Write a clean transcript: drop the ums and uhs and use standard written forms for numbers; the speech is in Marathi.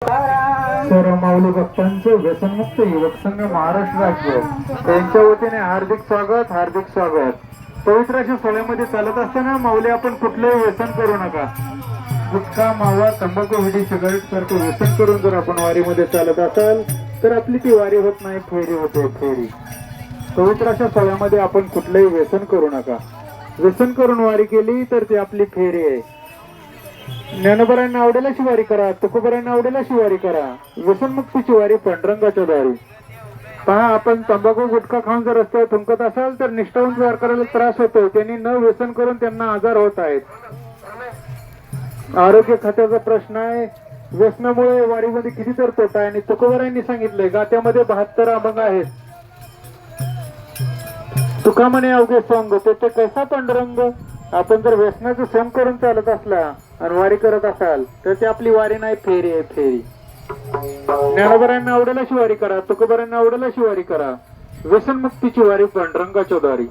सर्व माऊली भक्तांचे व्यसनमुक्त युवक संघ महाराष्ट्र राज्य यांच्या वतीने हार्दिक स्वागत. हार्दिक स्वागत. पवित्र अशा सोहळ्यामध्ये चालत असताना माऊली आपण कुठलंही व्यसन करू नका. गुटखा, मावा, तंबाखू, विडी, सिगारेट सारखं व्यसन करून जर आपण वारीमध्ये चालत असाल तर आपली ती वारी होत नाही, फेरी होते, फेरी. पवित्र अशा सोहळ्यामध्ये आपण कुठलंही व्यसन करू नका. व्यसन करून वारी केली तर ती आपली फेरी आहे. ज्ञानोबारांना आवडेल अशी वारी करा, तुकोबारांना आवडेल अशी वारी करा. व्यसनमुक्तीची वारी पांडुरंगाच्या दारी. पहा, आपण तंबाखू गुटखा खाऊन जर रस्त्यावर थुंकत असाल तर निष्ठावंत वारकऱ्याला त्रास होतो. त्यांनी न व्यसन करून त्यांना आजार होत आहेत. आरोग्य खात्याचा प्रश्न आहे. व्यसनामुळे वारीमध्ये किती तर तोटा आहे. आणि तुकोबारांनी सांगितलंय गात्यामध्ये 72 अभंग आहेत. तुका म्हणे अवघे सोंग त्याचे कैसा पांडुरंग. आपण जर व्यसनाचं सोंग करून चालत असला आणि वारी करत असाल तर ती आपली वारी नाही, फेरी आहे, फेरी. ज्ञानोबारांना आवडेल अशी वारी करा, तुकोबारांना आवडेल अशी वारी करा. व्यसनमुक्तीची वारी पांडुरंगाच्या दारी.